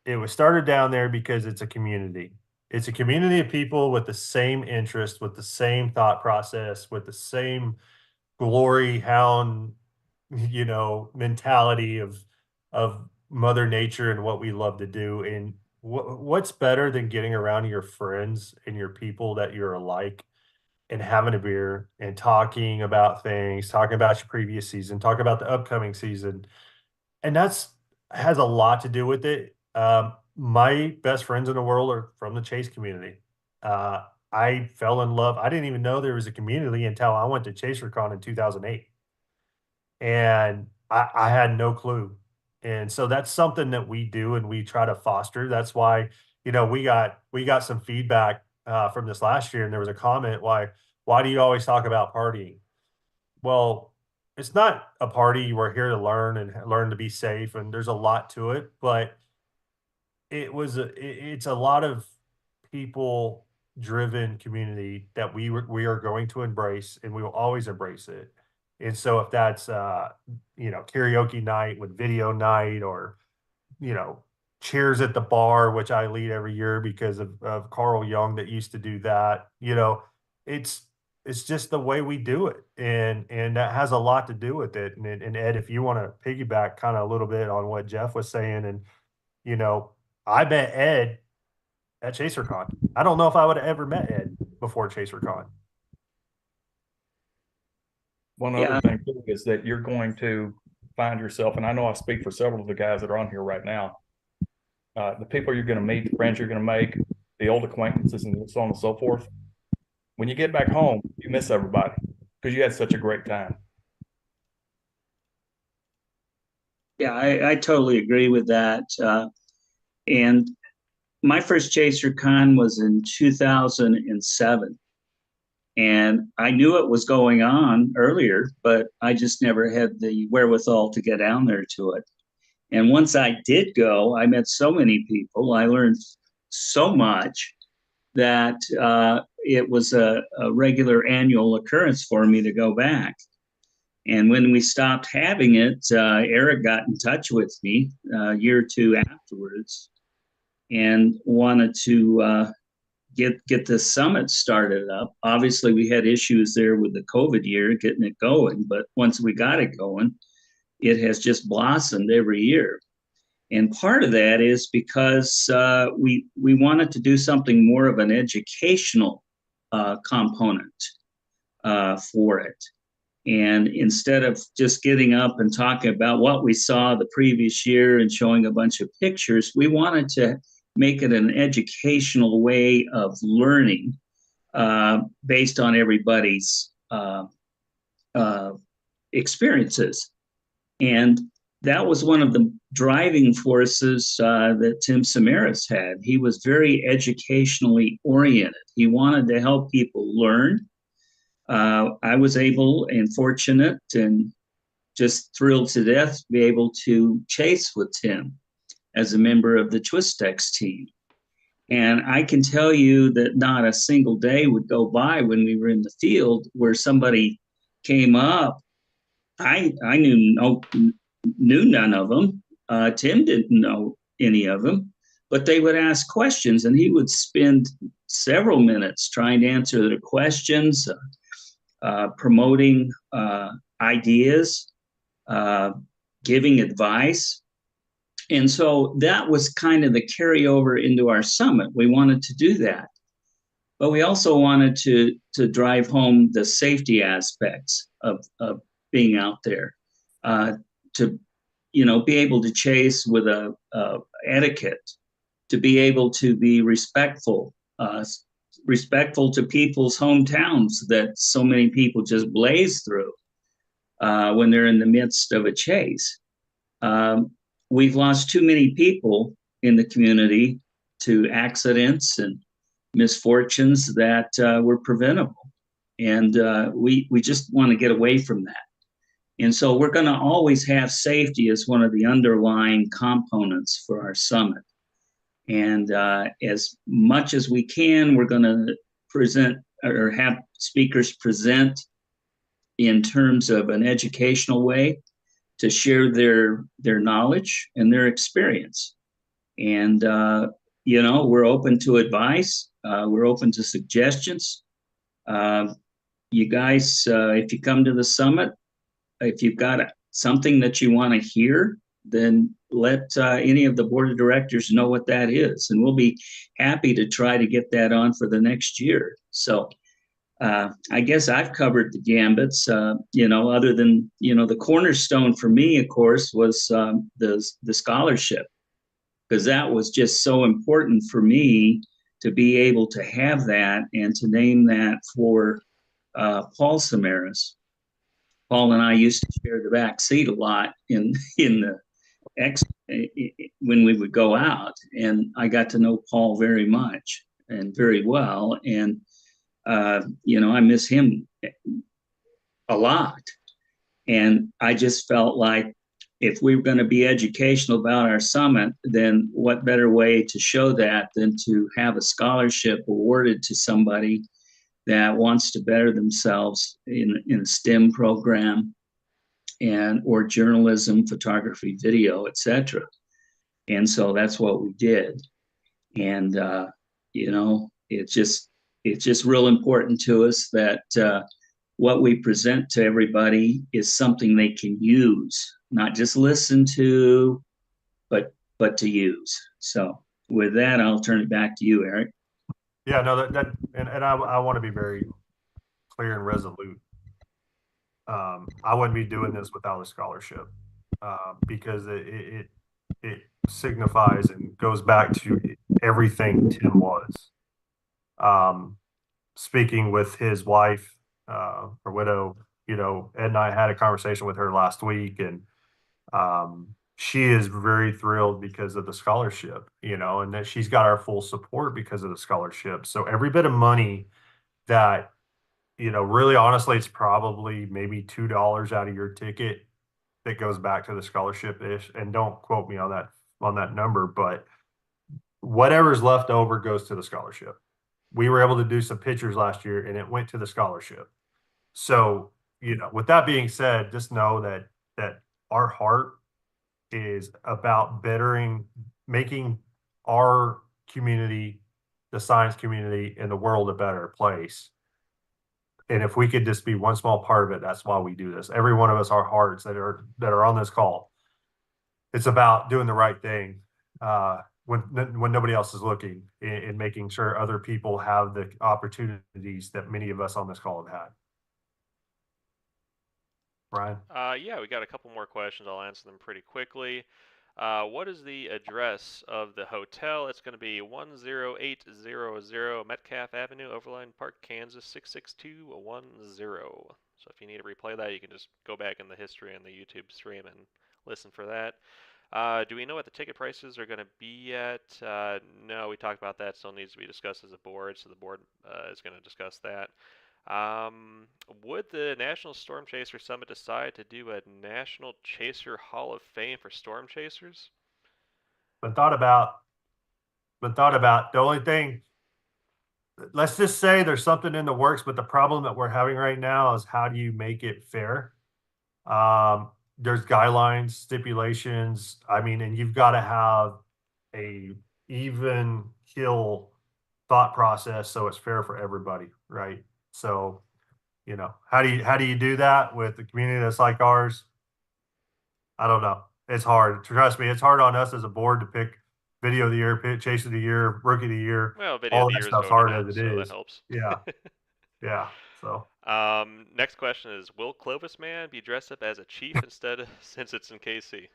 S1: It was started down there because it's a community. It's a community of people with the same interest, with the same thought process, with the same glory hound, mentality of Mother Nature and what we love to do. And what's better than getting around your friends and your people that you're alike and having a beer and talking about things, talking about your previous season, talking about the upcoming season. And that's has a lot to do with it. My best friends in the world are from the Chase community. I fell in love. I didn't even know there was a community until I went to ChaserCon in 2008. And I had no clue. And so that's something that we do and we try to foster. That's why, we got some feedback from this last year, and there was a comment, why do you always talk about partying? Well, it's not a party. We're here to learn and learn to be safe, and there's a lot to it, but it's a lot of people driven community that we are going to embrace, and we will always embrace it. And so if that's karaoke night with video night, or you know cheers at the bar, which I lead every year because of Carl Young that used to do that. It's it's just the way we do it, and that has a lot to do with it. And Ed, if you want to piggyback kind of a little bit on what Jeff was saying, and you know I met Ed at ChaserCon. I don't know if I would have ever met Ed before ChaserCon.
S2: One
S4: Yeah.
S2: other thing too is that you're going to find yourself, and I know I speak for several of the guys that are on here right now. The people you're going to meet, the friends you're going to make, the old acquaintances, and so on and so forth. When you get back home, you miss everybody because you had such a great time.
S4: Yeah, I totally agree with that. And my first Chaser Con was in 2007. And I knew it was going on earlier, but I just never had the wherewithal to get down there to it. And once I did go, I met so many people. I learned so much that it was a regular annual occurrence for me to go back. And when we stopped having it, Eric got in touch with me a year or two afterwards and wanted to get this summit started up. Obviously, we had issues there with the COVID year getting it going, but once we got it going, it has just blossomed every year. And part of that is because we wanted to do something more of an educational component for it. And instead of just getting up and talking about what we saw the previous year and showing a bunch of pictures, we wanted to make it an educational way of learning based on everybody's experiences. And that was one of the driving forces that Tim Samaras had. He was very educationally oriented. He wanted to help people learn. I was able and fortunate and just thrilled to death to be able to chase with Tim as a member of the Twistex team. And I can tell you that not a single day would go by when we were in the field where somebody came up. I knew none of them. Tim didn't know any of them, but they would ask questions, and he would spend several minutes trying to answer their questions, promoting ideas, giving advice. And so that was kind of the carryover into our summit. We wanted to do that. But we also wanted to drive home the safety aspects of being out there, to be able to chase with a etiquette, to be able to be respectful to people's hometowns that so many people just blaze through when they're in the midst of a chase. We've lost too many people in the community to accidents and misfortunes that were preventable. And we just want to get away from that. And so we're going to always have safety as one of the underlying components for our summit. And as much as we can, we're going to present or have speakers present in terms of an educational way to share their knowledge and their experience. And, we're open to advice. We're open to suggestions. You guys, if you come to the summit, if you've got something that you want to hear, then let any of the board of directors know what that is. And we'll be happy to try to get that on for the next year. So I guess I've covered the gambits, other than, the cornerstone for me, of course, was the scholarship, because that was just so important for me to be able to have that and to name that for Paul Samaras. Paul and I used to share the back seat a lot in the when we would go out, and I got to know Paul very much and very well, and I miss him a lot. And I just felt like if we were going to be educational about our summit, then what better way to show that than to have a scholarship awarded to somebody that wants to better themselves in a STEM program or journalism, photography, video, etc. And so that's what we did. And it's just real important to us that what we present to everybody is something they can use, not just listen to, but to use. So with that, I'll turn it back to you, Eric.
S1: Yeah, no, and I want to be very clear and resolute. I wouldn't be doing this without a scholarship, because it signifies and goes back to everything Tim was. Speaking with his wife, or widow, Ed and I had a conversation with her last week, and she is very thrilled because of the scholarship, and that she's got our full support because of the scholarship. So every bit of money that, really honestly, it's probably maybe $2 out of your ticket that goes back to the scholarship ish. And don't quote me on that number, but whatever's left over goes to the scholarship. We were able to do some pictures last year and it went to the scholarship. So, with that being said, just know that our heart is about making our community, the science community, and the world a better place. And if we could just be one small part of it, that's why we do this. Every one of us, our hearts that are on this call, it's about doing the right thing when nobody else is looking, and making sure other people have the opportunities that many of us on this call have had. Brian?
S6: Yeah, we got a couple more questions. I'll answer them pretty quickly. What is the address of the hotel? It's going to be 10800 Metcalf Avenue, Overland Park, Kansas 66210. So if you need to replay that, you can just go back in the history on the YouTube stream and listen for that. Do we know what the ticket prices are going to be yet? No, we talked about that. Still needs to be discussed as a board, so the board is going to discuss that. Would the National Storm Chaser Summit decide to do a National Chaser Hall of Fame for storm chasers?
S1: But thought about. The only thing, let's just say there's something in the works, but the problem that we're having right now is how do you make it fair? There's guidelines, stipulations. I mean, and you've got to have a even kill thought process so it's fair for everybody, right? So, how do you do that with a community that's like ours? I don't know. It's hard. Trust me, it's hard on us as a board to pick video of the year, chase of the year, rookie of the year.
S6: Well, video
S1: All
S6: of the
S1: that
S6: year is
S1: stuff's
S6: voted
S1: hard
S6: in,
S1: as it
S6: so
S1: is.
S6: that helps.
S1: Yeah. Yeah. So.
S6: Next question is, will Clovis Man be dressed up as a chief instead, since it's in KC?
S1: I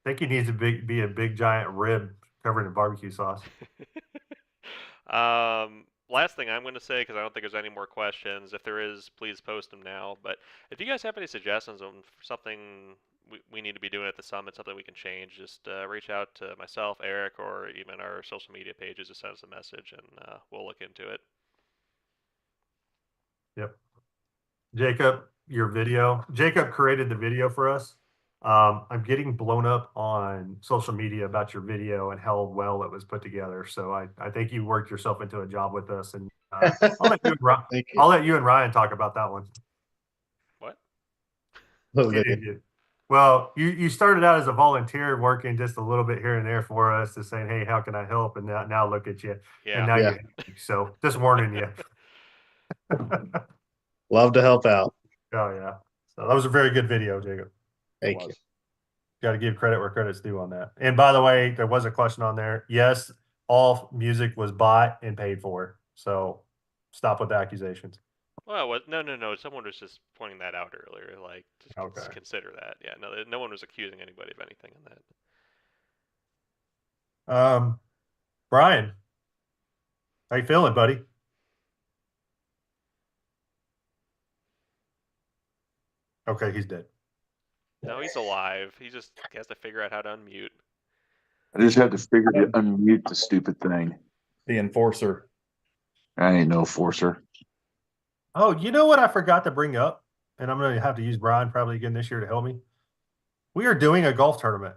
S1: think he needs to be a big giant rib covered in barbecue sauce.
S6: Last thing I'm going to say, because I don't think there's any more questions. If there is, please post them now. But if you guys have any suggestions on something we need to be doing at the summit, something we can change, just reach out to myself, Eric, or even our social media pages to send us a message, and we'll look into it.
S1: Yep. Jacob, your video. Jacob created the video for us. I'm getting blown up on social media about your video and how well it was put together. So I think you worked yourself into a job with us, and I'll let you and Ryan talk about that one.
S6: What?
S1: Well, you started out as a volunteer working just a little bit here and there for us, to saying, hey, how can I help? And now look at you.
S6: Yeah.
S1: And now you're so just warning you.
S5: Love to help out.
S1: Oh yeah. So that was a very good video, Jacob.
S5: Thank you.
S1: Got to give credit where credit's due on that. And by the way, there was a question on there. Yes, all music was bought and paid for. So stop with the accusations.
S6: Well, no. Someone was just pointing that out earlier. Like, just
S1: Okay.
S6: consider that. Yeah, no one was accusing anybody of anything in that.
S1: Brian, how you feeling, buddy? Okay, he's dead.
S6: No, he's alive. He just has to figure out how to unmute.
S8: I just had to figure to unmute the stupid thing.
S2: The enforcer.
S8: I ain't no forcer.
S1: Oh, you know what I forgot to bring up? And I'm going to have to use Brian probably again this year to help me. We are doing a golf tournament.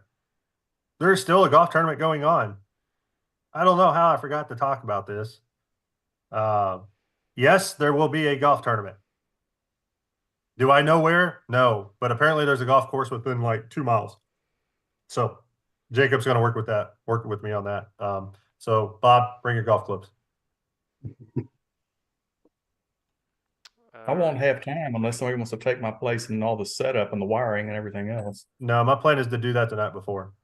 S1: There's still a golf tournament going on. I don't know how I forgot to talk about this. Yes, there will be a golf tournament. Do I know where? No, but apparently there's a golf course within like 2 miles. So Jacob's going to work with me on that. So Bob, bring your golf clubs.
S2: I won't have time unless somebody wants to take my place and all the setup and the wiring and everything else.
S1: No, my plan is to do that the night before.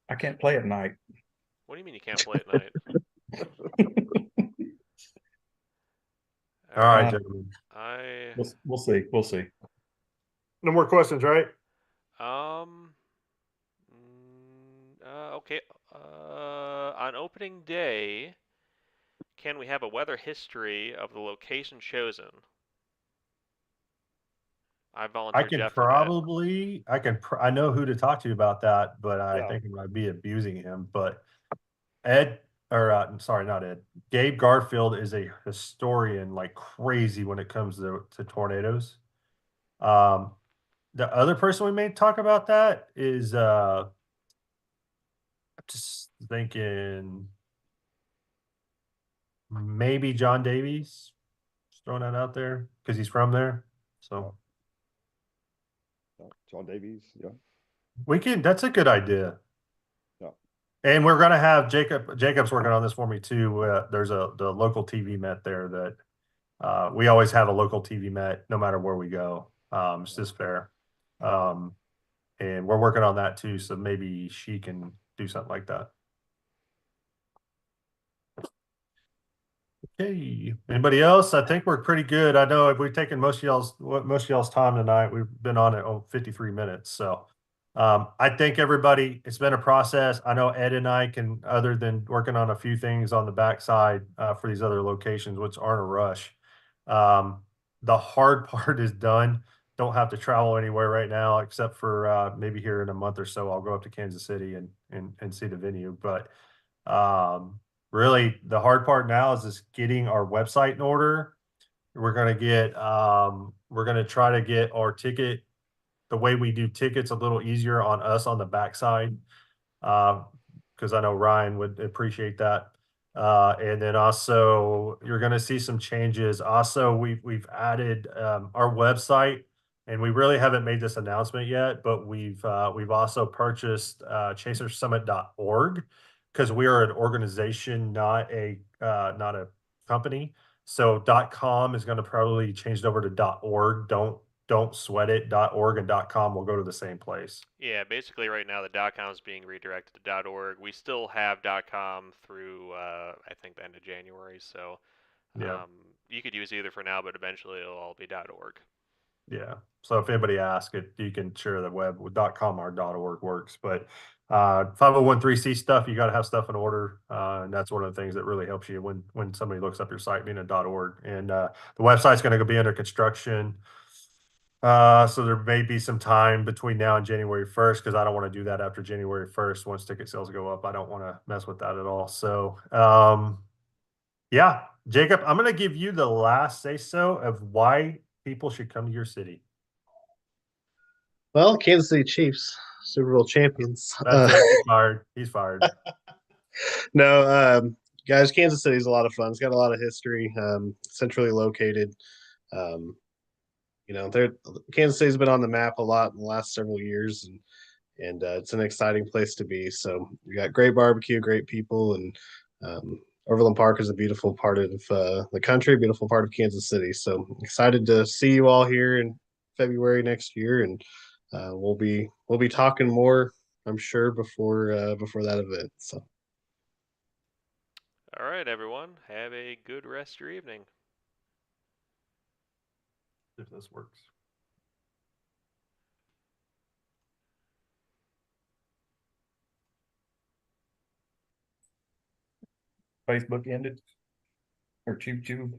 S2: I can't play at night.
S6: What do you mean you can't play at night?
S1: All right, gentlemen.
S2: We'll see. We'll see.
S1: No more questions, right?
S6: Okay. On opening day, can we have a weather history of the location chosen? I volunteer Jeff for that.
S1: I know who to talk to about that, but I think I might be abusing him. But sorry, not Ed. Gabe Garfield is a historian like crazy when it comes to tornadoes. The other person we may talk about that is I'm just thinking maybe John Davies. Just throwing that out there because he's from there. So
S3: John Davies, yeah.
S1: That's a good idea.
S3: Yeah.
S1: And we're gonna have Jacob's working on this for me too. There's the local TV Met there that we always have a local TV Met no matter where we go. It's just fair. And we're working on that too, so maybe she can do something like that. Okay. Anybody else? I think we're pretty good. I know if we've taken most of y'all's time tonight, we've been on it 53 minutes. So I think everybody, it's been a process. I know Ed and I can, other than working on a few things on the backside for these other locations, which aren't a rush. The hard part is done. Don't have to travel anywhere right now, except for maybe here in a month or so. I'll go up to Kansas City and see the venue. But really, the hard part now is just getting our website in order. We're gonna try to get our ticket, the way we do tickets, a little easier on us on the backside, because I know Ryan would appreciate that. And then also, you're gonna see some changes. Also, we've added our website. And we really haven't made this announcement yet, but we've also purchased chasersummit.org because we are an organization, not a company. So .com is going to probably change over to .org. Don't sweat it. .org and .com will go to the same place.
S6: Yeah, basically right now the .com is being redirected to .org. We still have .com through I think the end of January. So you could use either for now, but eventually it'll all be .org.
S1: Yeah. So if anybody asks it, you can share the web with .com or .org works. But 501(c) stuff, you got to have stuff in order. And that's one of the things that really helps you when somebody looks up your site being a .org. And the website's going to be under construction. So there may be some time between now and January 1st because I don't want to do that after January 1st. Once ticket sales go up, I don't want to mess with that at all. So yeah, Jacob, I'm going to give you the last say so of why people should come to your city.
S5: Well, Kansas City Chiefs, Super Bowl champions.
S1: That's it. He's fired. He's fired.
S5: No, guys, Kansas City is a lot of fun. It's got a lot of history. Centrally located. Kansas City's been on the map a lot in the last several years, and it's an exciting place to be. So you got great barbecue, great people, and Overland Park is a beautiful part of the country, beautiful part of Kansas City. So excited to see you all here in February next year, and we'll be talking more, I'm sure, before that event. So
S6: All right, everyone. Have a good rest of your evening.
S1: If this works.
S2: Facebook ended or Tube.